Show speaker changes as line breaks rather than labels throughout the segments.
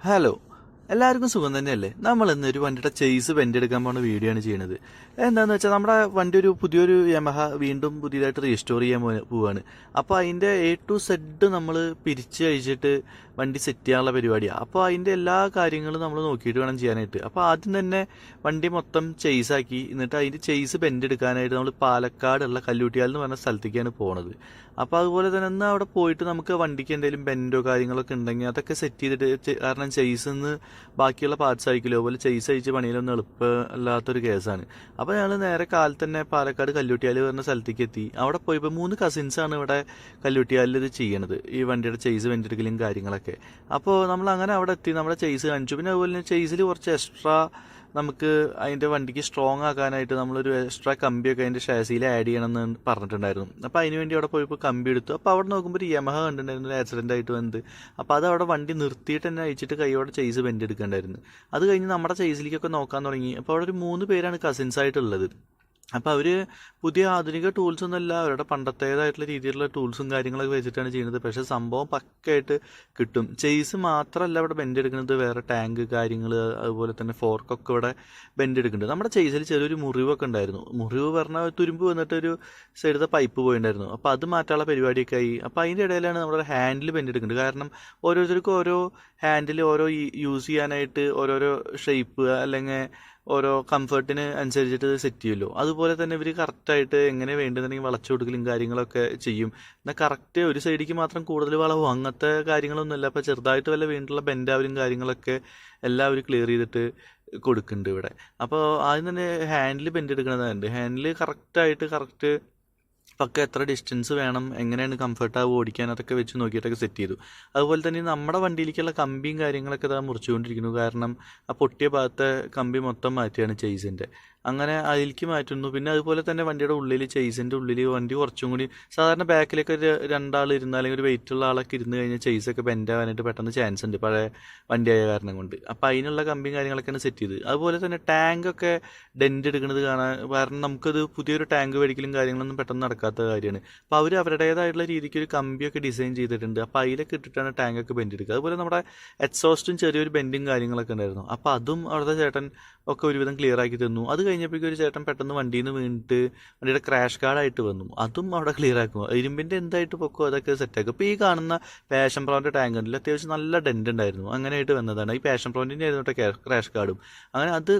Hello, എല്ലാവർക്കും സുഖം തന്നെയല്ലേ? നമ്മൾ ഇന്ന് ഒരു വണ്ടിയുടെ ചേസ് വെന്റ് എടുക്കാൻ പോകുന്ന വീഡിയോ ആണ് ചെയ്യുന്നത്. എന്താണെന്ന് വെച്ചാൽ നമ്മുടെ വണ്ടി പുതിയൊരു യമഹ വീണ്ടും പുതിയതായിട്ട് റീസ്റ്റോർ ചെയ്യാൻ പോവാണ്. അപ്പോൾ അതിൻ്റെ A to Z നമ്മൾ പിരിച്ച് കഴിച്ചിട്ട് വണ്ടി സെറ്റ് ചെയ്യാനുള്ള പരിപാടിയാണ്. അപ്പോൾ അതിൻ്റെ എല്ലാ കാര്യങ്ങളും നമ്മൾ നോക്കിയിട്ട് വേണം ചെയ്യാനായിട്ട്. അപ്പോൾ ആദ്യം തന്നെ വണ്ടി മൊത്തം ചേസാക്കി, എന്നിട്ട് അതിൻ്റെ ചേസ് ബെൻഡ് എടുക്കാനായിട്ട് നമ്മൾ പാലക്കാടുള്ള കല്ലൂട്ടിയാൽ എന്ന് പറഞ്ഞ സ്ഥലത്തേക്കാണ് പോണത്. അപ്പോൾ അതുപോലെ തന്നെ ഒന്ന് അവിടെ പോയിട്ട് നമുക്ക് വണ്ടിക്ക് എന്തെങ്കിലും ബെൻഡോ കാര്യങ്ങളൊക്കെ ഉണ്ടെങ്കിൽ അതൊക്കെ സെറ്റ് ചെയ്തിട്ട്, കാരണം ചേസിൽ നിന്ന് ബാക്കിയുള്ള പാർട്സ് അയക്കില്ലോ, അതുപോലെ ചേസ് അയച്ച് പണിയിലൊന്നും എളുപ്പമല്ലാത്തൊരു കേസാണ്. അപ്പോൾ ഞങ്ങൾ നേരെ കാലത്ത് തന്നെ പാലക്കാട് കല്ലൂട്ടിയാൽ പറഞ്ഞ സ്ഥലത്തേക്ക് എത്തി. അവിടെ പോയപ്പോൾ 3 കസിൻസാണ് ഇവിടെ കല്ലൂട്ടിയാലിൽ ഇത് ചെയ്യണത്, ഈ വണ്ടിയുടെ ചേസ് വെന്റെടുക്കലും കാര്യങ്ങളൊക്കെ. അപ്പോൾ നമ്മൾ അങ്ങനെ അവിടെ എത്തി, നമ്മുടെ ചേസ് കാണിച്ചു. പിന്നെ അതുപോലെ തന്നെ ചേസിൽ കുറച്ച് എക്സ്ട്രാ നമുക്ക് അതിൻ്റെ വണ്ടിക്ക് സ്ട്രോങ് ആക്കാനായിട്ട് നമ്മളൊരു എക്സ്ട്രാ കമ്പിയൊക്കെ അതിൻ്റെ ഷാസിയിൽ ആഡ് ചെയ്യണമെന്ന് പറഞ്ഞിട്ടുണ്ടായിരുന്നു. അപ്പോൾ അതിന് വേണ്ടി അവിടെ പോയപ്പോൾ കമ്പി എടുത്തു. അപ്പോൾ അവിടെ നോക്കുമ്പോൾ ഒരു യമഹ കണ്ടിട്ടുണ്ടായിരുന്നു, ഒരു ആക്സിഡൻ്റ് ആയിട്ട് വന്നത്. അപ്പോൾ അത് അവിടെ വണ്ടി നിർത്തിയിട്ട് തന്നെ അയച്ചിട്ട് കൈയോടെ ചേസ് ബെൻഡ് എടുക്കേണ്ടായിരുന്നു. അത് കഴിഞ്ഞ് നമ്മുടെ ചേസിലേക്കൊക്കെ നോക്കാൻ തുടങ്ങി. അപ്പോൾ അവിടെ ഒരു 3 പേരാണ് കസിൻസ് ആയിട്ടുള്ളത്. അപ്പോൾ അവർ പുതിയ ആധുനിക ടൂൾസ് ഒന്നുമല്ല, അവരുടെ പണ്ടത്തേതായിട്ടുള്ള രീതിയിലുള്ള ടൂൾസും കാര്യങ്ങളൊക്കെ വെച്ചിട്ടാണ് ചെയ്യുന്നത്. പക്ഷേ സംഭവം പക്കയായിട്ട് കിട്ടും. ചേസ് മാത്രമല്ല ഇവിടെ ബെൻഡ് എടുക്കുന്നത്, വേറെ ടാങ്ക് കാര്യങ്ങൾ അതുപോലെ തന്നെ ഫോർക്കൊക്കെ ഇവിടെ ബെൻഡ് എടുക്കുന്നുണ്ട്. നമ്മുടെ ചേസിൽ ചെറിയൊരു മുറിവൊക്കെ ഉണ്ടായിരുന്നു. മുറിവ് പറഞ്ഞാൽ തുരുമ്പ് വന്നിട്ട് ഒരു സൈഡിലത്തെ പൈപ്പ് പോയിട്ടുണ്ടായിരുന്നു. അപ്പോൾ അത് മാറ്റാനുള്ള പരിപാടിയൊക്കെ ആയി. അപ്പോൾ അതിൻ്റെ ഇടയിലാണ് നമ്മുടെ ഹാൻഡിൽ ബെൻഡ് എടുക്കുന്നത്. കാരണം ഓരോരുത്തർക്കും ഓരോ ഹാൻഡിൽ ഓരോ യൂസ് ചെയ്യാനായിട്ട് ഓരോരോ ഷേപ്പ് അല്ലെങ്കിൽ ഓരോ കംഫർട്ടിന് അനുസരിച്ചിട്ട് സെറ്റ് ചെയ്യുമല്ലോ. അതുപോലെ തന്നെ ഇവർ കറക്റ്റായിട്ട് എങ്ങനെ വേണ്ടതെന്നുണ്ടെങ്കിൽ വളച്ചു കൊടുക്കലും കാര്യങ്ങളൊക്കെ ചെയ്യും. എന്നാൽ കറക്റ്റ് ഒരു സൈഡിലേക്ക് മാത്രം കൂടുതൽ വളവും അങ്ങനത്തെ കാര്യങ്ങളൊന്നുമില്ല. അപ്പോൾ ചെറുതായിട്ട് വല്ല വീണ്ടുള്ള ബെൻഡാവലും കാര്യങ്ങളൊക്കെ എല്ലാവരും ക്ലിയർ ചെയ്തിട്ട് കൊടുക്കുന്നുണ്ട് ഇവിടെ. അപ്പോൾ ആദ്യം തന്നെ ഹാൻഡിൽ ബെൻഡ് എടുക്കണതുണ്ട്. ഹാൻഡിൽ കറക്റ്റ് പക്ക എത്ര ഡിസ്റ്റൻസ് വേണം, എങ്ങനെയാണ് കംഫർട്ടാവും ഓടിക്കാൻ, അതൊക്കെ വെച്ച് നോക്കിയിട്ടൊക്കെ സെറ്റ് ചെയ്തു. അതുപോലെ തന്നെ നമ്മുടെ വണ്ടിയിലേക്കുള്ള കമ്പിയും കാര്യങ്ങളൊക്കെ ഇതാ മുറിച്ചുകൊണ്ടിരിക്കുന്നു. കാരണം ആ പൊട്ടിയ ഭാഗത്തെ കമ്പി മൊത്തം മാറ്റിയാണ് ചേസിൻ്റെ. അങ്ങനെ അതിലേക്ക് മാറ്റുന്നു. പിന്നെ അതുപോലെ തന്നെ വണ്ടിയുടെ ഉള്ളിൽ ചേസിൻ്റെ ഉള്ളിൽ വണ്ടി കുറച്ചും കൂടി സാധാരണ ബാക്കിലേക്ക് 2 ആൾ ഇരുന്ന് അല്ലെങ്കിൽ ഒരു വെയിറ്റുള്ള ആളൊക്കെ ഇരുന്ന് കഴിഞ്ഞാൽ ചേസൊക്കെ ബെൻഡ് ആവാനായിട്ട് പെട്ടെന്ന് ചാൻസ് ഉണ്ട്, പഴയ വണ്ടിയായ കാരണം കൊണ്ട്. അപ്പോൾ അതിനുള്ള കമ്പിയും കാര്യങ്ങളൊക്കെയാണ് സെറ്റ് ചെയ്ത്. അതുപോലെ തന്നെ ടാങ്കൊക്കെ ഡെൻറ്റ് എടുക്കുന്നത് കാണാൻ, കാരണം നമുക്കത് പുതിയൊരു ടാങ്ക് മേടിക്കലും കാര്യങ്ങളൊന്നും പെട്ടെന്ന് നടക്കാത്ത കാര്യമാണ്. അപ്പോൾ അവർ അവരുടേതായിട്ടുള്ള രീതിക്ക് ഒരു കമ്പിയൊക്കെ ഡിസൈൻ ചെയ്തിട്ടുണ്ട്. അപ്പോൾ അതിലൊക്കെ ഇട്ടിട്ടാണ് ടാങ്കൊക്കെ ബെൻഡ് എടുക്കുക. അതുപോലെ നമ്മുടെ എക്സോസ്റ്റും ചെറിയൊരു ബെൻഡും കാര്യങ്ങളൊക്കെ ഉണ്ടായിരുന്നു. അപ്പോൾ അതും അവിടുത്തെ ചേട്ടൻ ഒക്കെ ഒരുവിധം ക്ലിയർ ആക്കി തന്നു. അത് കഴിഞ്ഞപ്പോഴേക്കും ഒരു ചേട്ടൻ പെട്ടെന്ന് വണ്ടിയിൽ നിന്ന് വീണിട്ട് വണ്ടിയുടെ ക്രാഷ് കാർഡായിട്ട് വന്നു. അതും അവിടെ ക്ലിയർ ആക്കും. ഇരുമ്പിൻ്റെ എന്തായിട്ട് പൊക്കോ അതൊക്കെ സെറ്റാക്കും. ഇപ്പോൾ ഈ കാണുന്ന പാഷൻ പ്രോൻ്റെ ടാങ്ക് ഉണ്ടല്ലോ, അത്യാവശ്യം നല്ല ഡെൻറ്റ് ഉണ്ടായിരുന്നു. അങ്ങനെയായിട്ട് വന്നതാണ്. ഈ പാഷൻ പ്രോൻ്റെ ആയിരുന്നു ക്രാഷ് കാർഡും. അങ്ങനെ അത്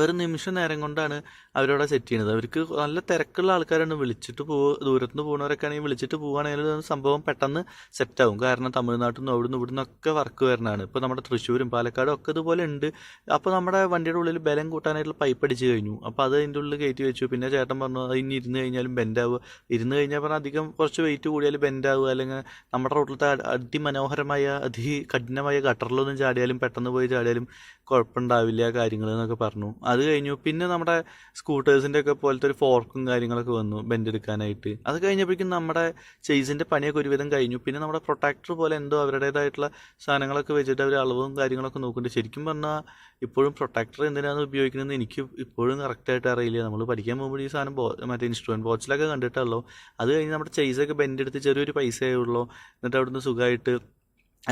ഒരു നിമിഷ നേരം കൊണ്ടാണ് അവരവിടെ സെറ്റ് ചെയ്യുന്നത്. അവർക്ക് നല്ല തിരക്കുള്ള ആൾക്കാരാണ്. വിളിച്ചിട്ട് ദൂരത്തുനിന്ന് പോകുന്നവരൊക്കെ ആണെങ്കിൽ വിളിച്ചിട്ട് പോവുകയാണെങ്കിൽ സംഭവം പെട്ടെന്ന് സെറ്റാവും. കാരണം തമിഴ്നാട്ടിൽ നിന്ന് അവിടുന്ന് ഇവിടുന്ന് ഒക്കെ വർക്ക് വരുന്നതാണ്. ഇപ്പോൾ നമ്മുടെ തൃശ്ശൂരും പാലക്കാടും ഒക്കെ ഇതുപോലെ ഉണ്ട്. അപ്പോൾ നമ്മുടെ വണ്ടിയുടെ ഉള്ളിൽ ബലം കൂട്ടാനായിട്ടുള്ള പൈപ്പ് അടിച്ച് കഴിഞ്ഞു. അപ്പോൾ അത് അതിൻ്റെ ഉള്ളിൽ കയറ്റി വെച്ചു. പിന്നെ ചേട്ടൻ പറഞ്ഞു അത് ഇനി ഇരുന്ന് കഴിഞ്ഞാലും ബെൻഡാവുക. ഇരുന്ന് കഴിഞ്ഞാൽ പറഞ്ഞാൽ അധികം കുറച്ച് വെയിറ്റ് കൂടിയാൽ ബെൻഡാവുക, അല്ലെങ്കിൽ നമ്മുടെ റോട്ടിലത്തെ അതിമനോഹരമായ അതികഠിനമായ ഗട്ടറിലൊന്നും ചാടിയാലും പെട്ടെന്ന് പോയി ചാടിയാലും കുഴപ്പമുണ്ടാവില്ല കാര്യങ്ങൾ എന്നൊക്കെ പറഞ്ഞു. അത് കഴിഞ്ഞു. പിന്നെ നമ്മുടെ സ്കൂട്ടേഴ്സിൻ്റെ ഒക്കെ പോലത്തെ ഒരു ഫോർക്കും കാര്യങ്ങളൊക്കെ വന്നു ബെൻഡ് എടുക്കാനായിട്ട്. അത് കഴിഞ്ഞപ്പോഴേക്കും നമ്മുടെ ചേസിൻ്റെ പണിയൊക്കെ ഒരുവിധം കഴിഞ്ഞു. പിന്നെ നമ്മുടെ പ്രൊട്ടക്ടർ പോലെ എന്തോ അവരുടേതായിട്ടുള്ള സാധനങ്ങളൊക്കെ വെച്ചിട്ട് അവർ അളവും കാര്യങ്ങളൊക്കെ നോക്കുന്നുണ്ട്. ശരിക്കും പറഞ്ഞാൽ ഇപ്പോഴും പ്രൊട്ടക്ടർ എന്തിനാണ് ഉപയോഗിക്കുന്നതെന്ന് എനിക്ക് ഇപ്പോഴും കറക്റ്റായിട്ട് അറിയില്ല. നമ്മൾ പഠിക്കാൻ പോകുമ്പോൾ ഈ സാധനം മറ്റേ ഇൻസ്ട്രുമെൻറ്റ് ബോക്സിലൊക്കെ കണ്ടിട്ടുള്ളൂ. അത് കഴിഞ്ഞ് നമ്മുടെ ചേസൊക്കെ ബെൻഡ് എടുത്ത് ചെറിയൊരു പൈസയേ ഉള്ളൂ. എന്നിട്ട് അവിടുന്ന് സുഖമായിട്ട്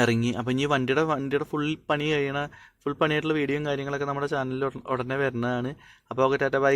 ഇറങ്ങി. അപ്പം ഇനി വണ്ടിയുടെ ഫുൾ പണിയായിട്ടുള്ള വീഡിയോയും കാര്യങ്ങളൊക്കെ നമ്മുടെ ചാനലിൽ ഉടനെ വരുന്നതാണ്. അപ്പോൾ ഓക്കെ, ടാറ്റ, ബൈ.